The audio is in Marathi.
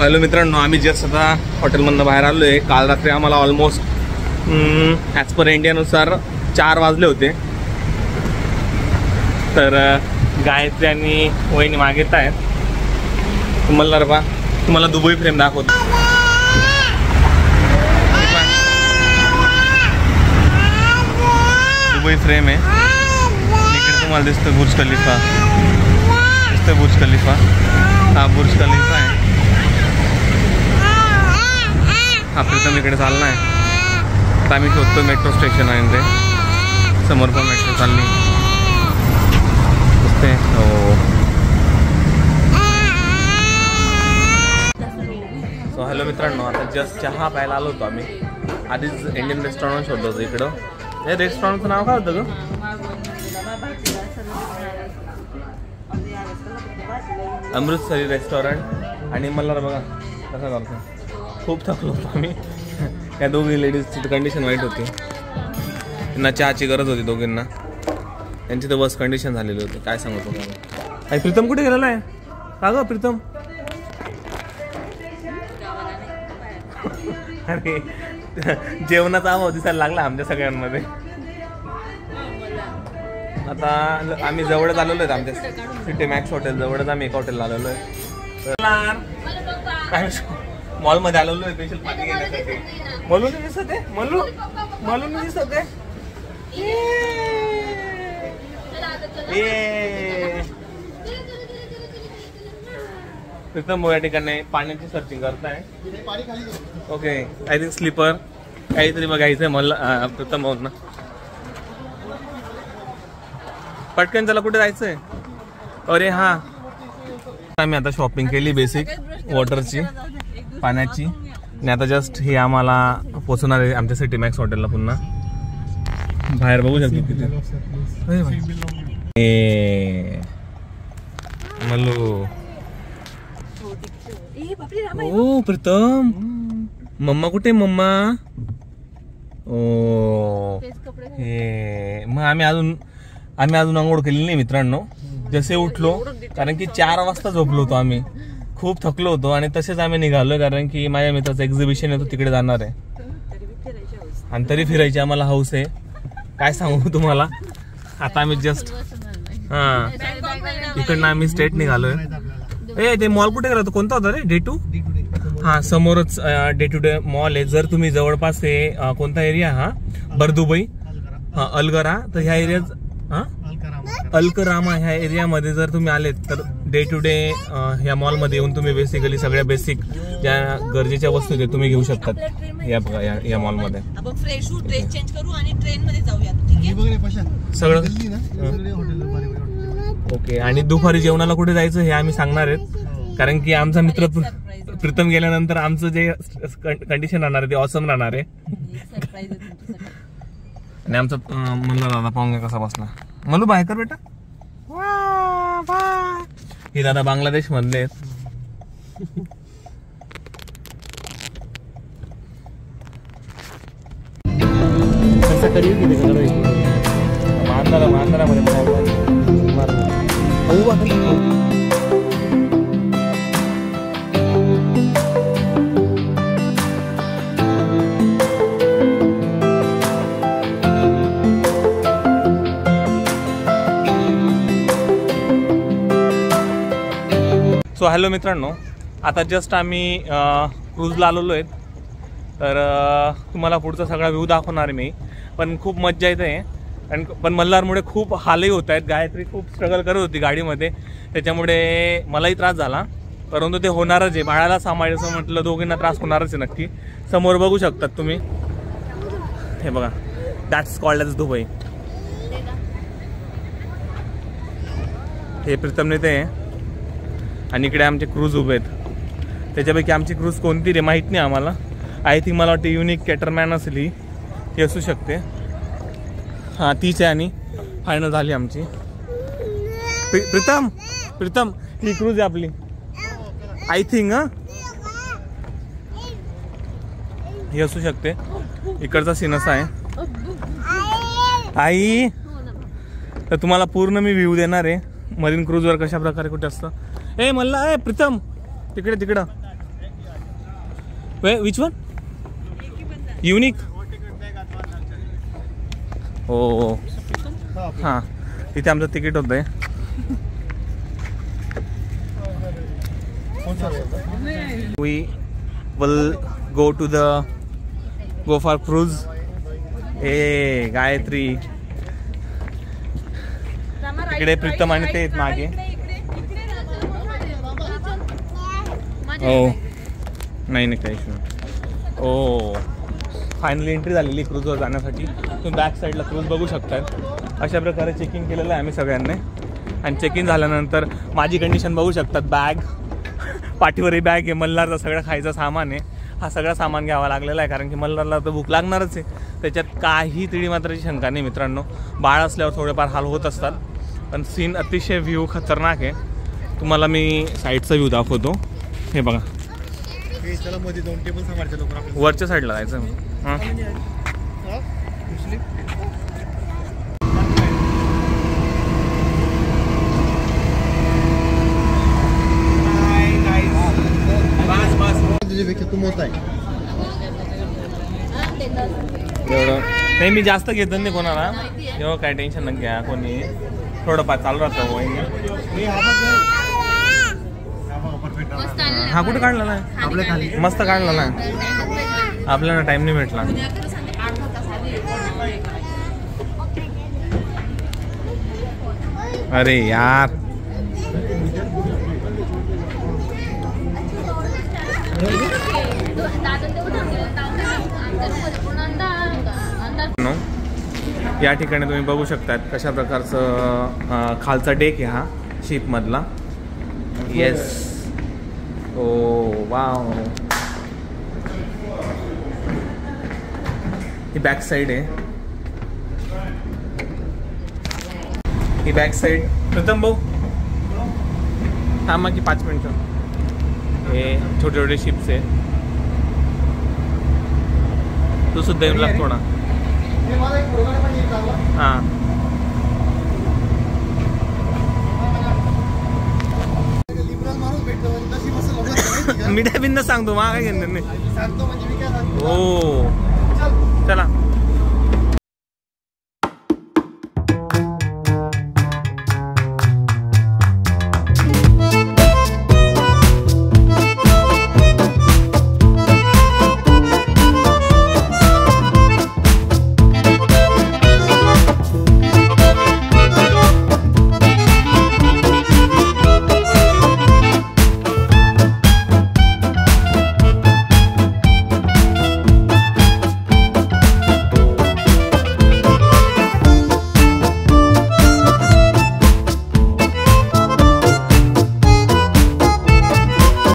हॅलो मित्रांनो, आम्ही जस्ट आता हॉटेलमधनं बाहेर आलो आहे. काल रात्री आम्हाला ऑलमोस्ट ॲज पर इंडियानुसार 4 वाजले होते. तर गायत्री आणि वहिनी मागेत आहेत. तुम्हाला दुबई फ्रेम दाखवतो. दुबई फ्रेम आहे. इकडे तुम्हाला दिसतं बुर्ज खलिफा. बुर्ज खलिफा, हा बुर्ज खलिफा आहे. हा प्रीतम इकडे चालला आहे. आता आम्ही शोधतो मेट्रो स्टेशन आहे ते. समोर पण मेट्रो चालली दिसते. हो, सो हॅलो मित्रांनो, आता जस्ट चहा प्यायला आलो होतो आम्ही. आधीच इंडियन रेस्टॉरंट शोधलं होतं इकडं. हे रेस्टॉरंटचं नाव काय होतं ग? अमृतसरी रेस्टॉरंट. आणि मला बघा कसं करतो. खूप थकलो होतो आम्ही. या दोघी लेडीजची कंडिशन वाईट होती. त्यांना चहाची गरज होती दोघींना. त्यांची तर बस कंडिशन झालेली होती. काय सांगू तुम्हाला. काय प्रीतम कुठे गेलेला आहे का ग प्रीतम? अरे जेवणाचा अभाव दिसायला लागला आमच्या सगळ्यांमध्ये. आता आम्ही जवळच आलेलो आहेत. आमच्या सिटी मॅक्स हॉटेल जवळच आम्ही एक हॉटेलला आलेलो आहे. काय मॉलमध्ये आलेलो आहे स्पेशल पार्टी घेण्यासाठी. मलू नाही दिसत आहे. मलू नाही दिसत आहे. प्रीतम या ठिकाणी पाण्याची सर्चिंग करताय. ओके, आय थिंक स्लीपर काहीतरी बघायचंय मला प्रीतम भाऊंना. पटकन चला, कुठे जायचंय? अरे हा, आम्ही आता शॉपिंग केली बेसिक वॉटरची, पाण्याची. आणि आता जस्ट हे आम्हाला पोचवणार आहे आमच्या सिटी मॅक्स हॉटेलला. पुन्हा बाहेर बघू शकतो किती मल्लू. ओ प्रीतम, मम्मा कुठे? मम्मा ओ हे मग आम्ही अजून आंघोळ केली नाही मित्रांनो. जसे उठलो, कारण की 4 वाजता झोपलो होतो आम्ही. खूप थकलो होतो आणि तसेच आम्ही निघालो, कारण की माझ्या मित्राचं एक्झिबिशन आहे, तो तिकडे जाणार आहे. आणि तरी फिरायची आम्हाला हौस आहे. काय सांगू तुम्हाला. आता आम्ही जस्ट इकडनं आम्ही स्ट्रेट निघालोय. ते मॉल कुठे गेला? कोणता होता रे? डे2. हा, समोरच डे2 मॉल आहे. जर तुम्ही जवळपास कोणता एरिया हा बरदुबई, हा अलगरा, तर ह्या एरियात अलकरामा ह्या एरियामध्ये जर तुम्ही आलेत तर डे2 ह्या मॉलमध्ये येऊन तुम्ही बेसिकली सगळ्या बेसिक ज्या गरजेच्या वस्तू ते तुम्ही घेऊ शकतात या मॉलमध्ये. सगळं ओके. आणि दुपारी जेवणाला कुठे जायचं हे आम्ही सांगणार आहेत, कारण की आमचा मित्र प्रीतम गेल्यानंतर आमचं जे कंडिशन राहणार आहे ते ऑसम राहणार आहे. आणि आमचा म्हणलं दादा पाहून कसा बसला. म्हणू बाय कर बेटा. हे दादा बांगलादेश मधले आहेत. सो हॅलो मित्रांनो, आता जस्ट आम्ही क्रूजला आलेलो आहेत. तर तुम्हाला पुढचा सगळा व्ह्यू दाखवणार मी. पण खूप मज्जा येते. आणि पण मल्हारमुळे खूप हालही होत आहेत. गायत्री खूप स्ट्रगल करत होती गाडीमध्ये, त्याच्यामुळे मलाही त्रास झाला. परंतु ते होणारच आहे. बाळाला सांभाळायचं म्हटलं दोघींना त्रास होणारच आहे नक्की. समोर बघू शकतात तुम्ही. हे बघा, दॅट्स कॉल्ड ॲज दुबई. हे प्रीतमने ते आहे. आणि इकडे आमचे क्रूज उभे आहेत. त्याच्यापैकी आमची क्रूज कोणती रे माहीत नाही आम्हाला. आय थिंक मला वाटते युनिक कॅटरमॅन असली ही असू शकते. हां, तीच आहे. आणि फायनल झाली आमची. प्रीतम ही क्रूज आहे आपली आय थिंक. ही असू शकते. इकडचा सीन असा आहे आई. तर तुम्हाला पूर्ण मी व्ह्यू देणार आहे मरीन क्रूजवर कशा प्रकारे कुठे असतं. ए मल्ला, ए प्रीतम तिकडे विच वन युनिक. हो हां तिथे आमचं तिकीट होतं आहे. We will go for cruise. ए गायत्री इकडे प्रीतम आणि ते आहेत मागे. हो नाही नाही काहीच नाही. ओ फायनली एंट्री झालेली क्रूजवर जाण्यासाठी. तुम्ही बॅक साईडला क्रूज बघू शकता. अशा प्रकारे चेकिंग केलेलं आहे आम्ही सगळ्यांनी. आणि चेकिंग झाल्यानंतर माझी कंडिशन बघू शकतात. बॅग पाठीवरही बॅग आहे. मल्हारचा सगळं खायचं सामान आहे. हा सगळा सामान घ्यावा लागलेला आहे कारण की मल्हारला तर भूक लागणारच आहे. त्याच्यात काही तिळी मात्राची शंका नाही मित्रांनो. बाळ असल्यावर थोडेफार हाल होत असतात पण सीन अतिशय व्ह्यू खतरनाक आहे. तुम्हाला मी साईडचा व्ह्यू दाखवतो. हे बघा वरच्या साईडला जायचं. हां एवढं नाही मी जास्त घेत नाही कोणाला. एवढं काय टेन्शन न घ्या. कोणी थोडंफार चालू राहतं. हा कुठे काढलेला आहे आपल्या खाली. मस्त काढलेला आहे. आपल्याला टाइम नाही भेटला. अरे यार या ठिकाणी तुम्ही बघू शकता कशा प्रकारचं खालचा डेक आहे हा शिप मधला. येस ओ वाव. ही बॅक साईड आहे. ही बॅक साईड. प्रथम भाऊ थांबा की 5 मिनिटं. हे छोटे छोटे शिप्स आहे. तू सुद्धा येऊन लाग थोडा. हां मिठ्या बिंद सांगतो मा काय घेणार नाही. हो चला